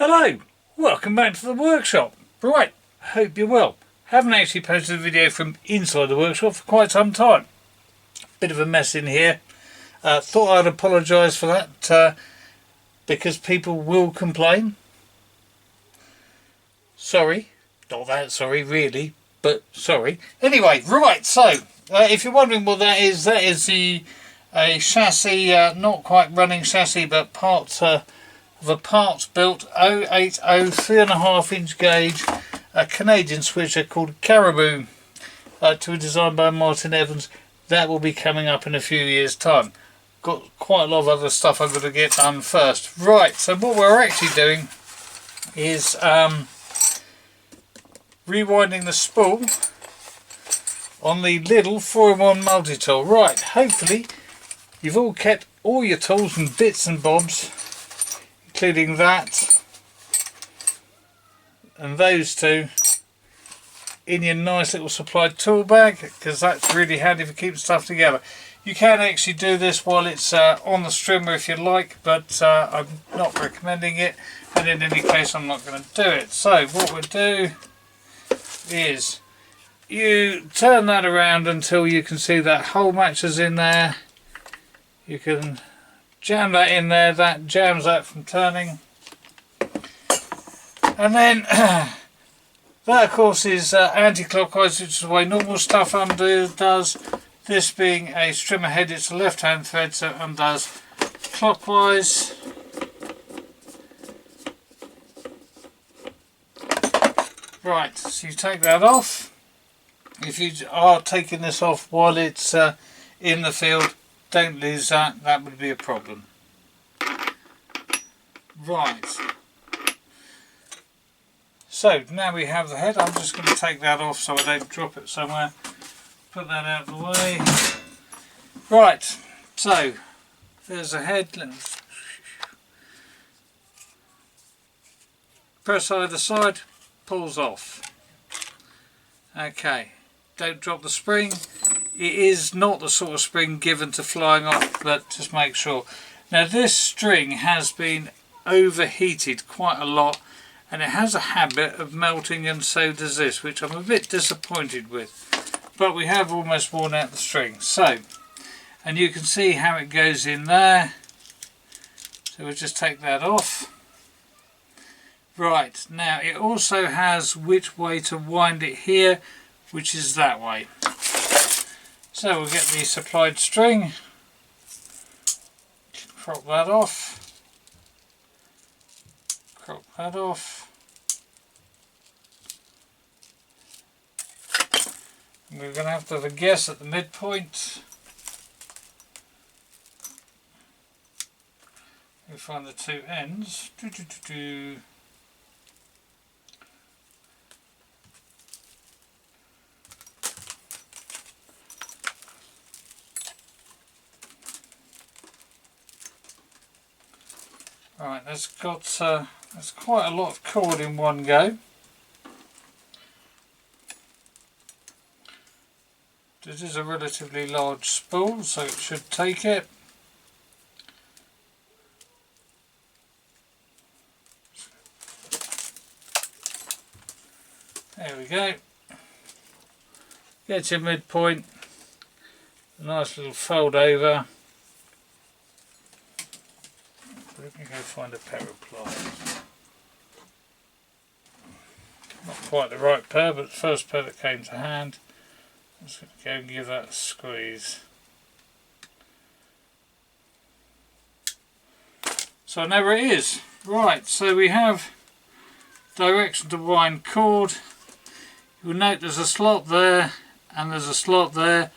Hello, welcome back to the workshop. Right, hope you're well. Haven't actually posted a video from inside the workshop for quite some time. Bit of a mess in here. Thought I'd apologise for that because people will complain. Sorry, not that sorry really, but sorry. Anyway, right, so if you're wondering what that is a chassis, not quite running chassis, but part of a parts built 080 3.5 inch gauge Canadian switcher called Caribou, to a design by Martin Evans. That will be coming up in a few years time. Got quite a lot of other stuff I've got to get done first. Right, so what we're actually doing is rewinding the spool on the Lidl 4-in-1 multi-tool. Right, hopefully you've all kept all your tools and bits and bobs, including that and those two, in your nice little supplied tool bag, because that's really handy for keeping stuff together. You can actually do this while it's on the strimmer if you like, but I'm not recommending it, and in any case I'm not going to do it. So what we'll do is you turn that around until you can see that hole matches in there. You can jam that in there, that jams that from turning, and then that of course is anti-clockwise, which is the way normal stuff does. This being a strimmer head, it's a left hand thread, so it undoes clockwise. Right, so you take that off. If you are taking this off while it's in the field, don't lose that, that would be a problem. Right, so now we have the head. I'm just going to take that off so I don't drop it somewhere. Put that out of the way. Right, so there's the head. Press either side, pulls off. Okay, don't drop the spring. It is not the sort of spring given to flying off, but just make sure. Now this string has been overheated quite a lot, and it has a habit of melting, and so does this, which I'm a bit disappointed with. But we have almost worn out the string. So, and you can see how it goes in there. So we'll just take that off. Right, now it also has which way to wind it here, which is that way. So we'll get the supplied string, crop that off, crop that off. We're going to have a guess at the midpoint. We find the two ends. Right, that's quite a lot of cord in one go. This is a relatively large spool, so it should take it. There we go. Get your midpoint. A nice little fold over. Let me go find a pair of pliers. Not quite the right pair, but the first pair that came to hand. I'm just going to go and give that a squeeze. So I know where it is. Right, so we have direction to wind cord. You'll note there's a slot there and there's a slot there.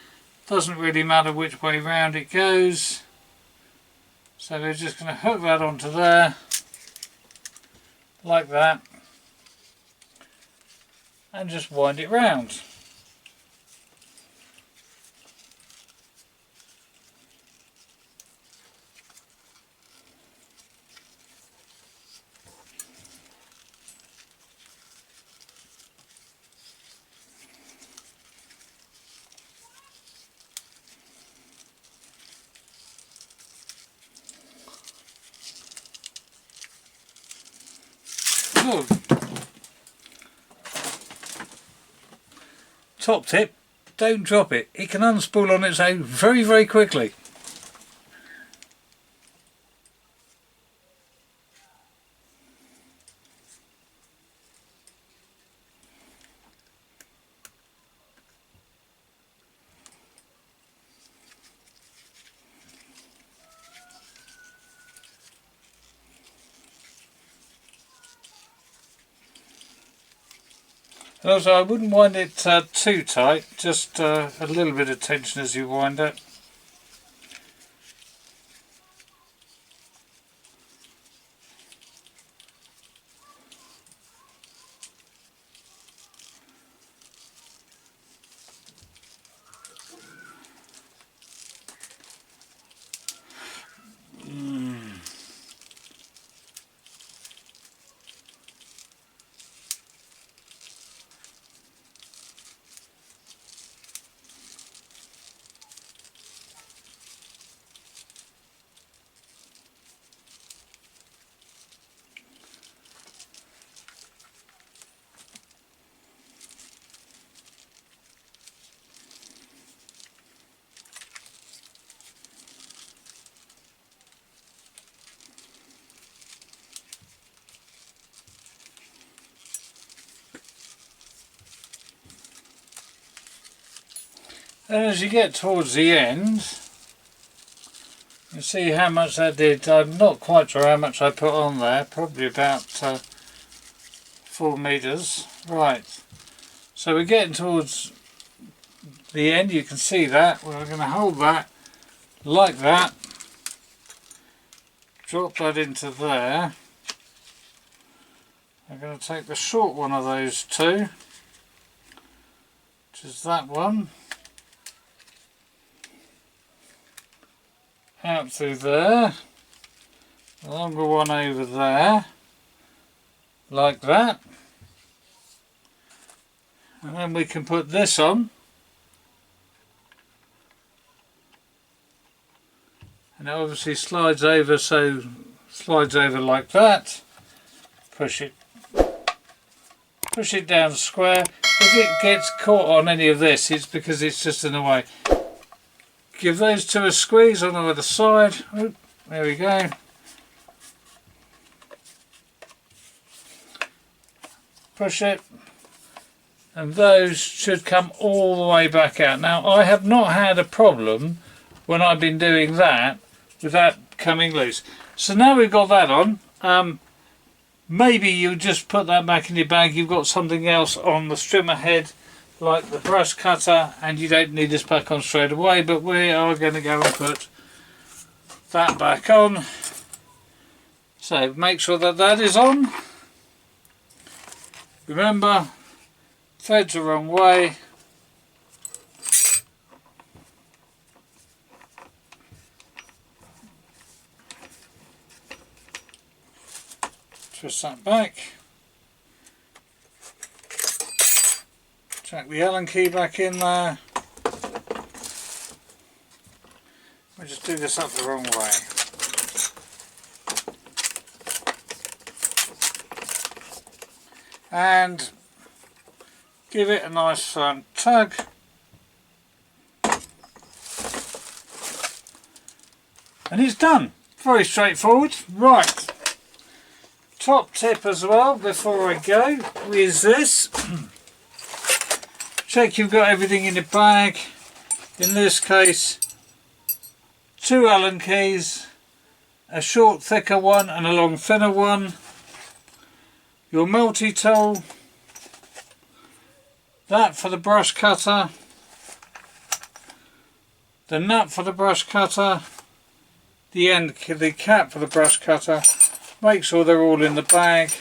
Doesn't really matter which way round it goes. So we're just going to hook that onto there, like that, and just wind it round. Good. Top tip, don't drop it. It can unspool on its own very, very quickly. And also, I wouldn't wind it too tight, just a little bit of tension as you wind it. And as you get towards the end, you see how much that did. I'm not quite sure how much I put on there, probably about 4 meters. Right, so we're getting towards the end. You can see that. We're going to hold that like that, drop that into there. I'm going to take the short one of those two, which is that one, out through there, the longer one over there, like that, and then we can put this on, and it obviously slides over, so slides over like that. Push it down square. If it gets caught on any of this, it's because it's just in the way. Give those two a squeeze on the other side. Oop, there we go. Push it, and those should come all the way back out. Now, I have not had a problem when I've been doing that with that coming loose. So now we've got that on. Maybe you just put that back in your bag. You've got something else on the strimmer head, like the brush cutter, and you don't need this back on straight away, but we are going to go and put that back on. So make sure that that is on. Remember, threads the wrong way. Twist that back. Jack the Allen key back in there. We'll just do this up the wrong way. And give it a nice firm tug. And it's done. Very straightforward. Right. Top tip as well before I go is this. Check you've got everything in your bag. In this case, 2 Allen keys, a short thicker one and a long thinner one, your multi-tool, that for the brush cutter, the nut for the brush cutter, the cap for the brush cutter. Make sure they're all in the bag.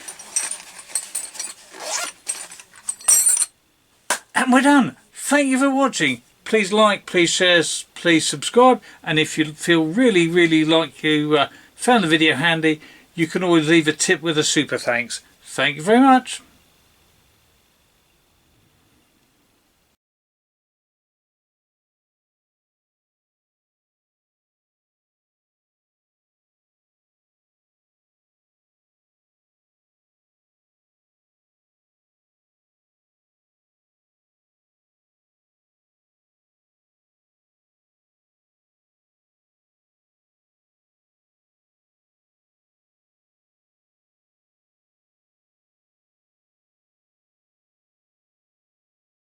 And we're done. Thank you for watching. Please like, please share, please subscribe, and if you feel really like you found the video handy, you can always leave a tip with a super thanks. Thank you very much.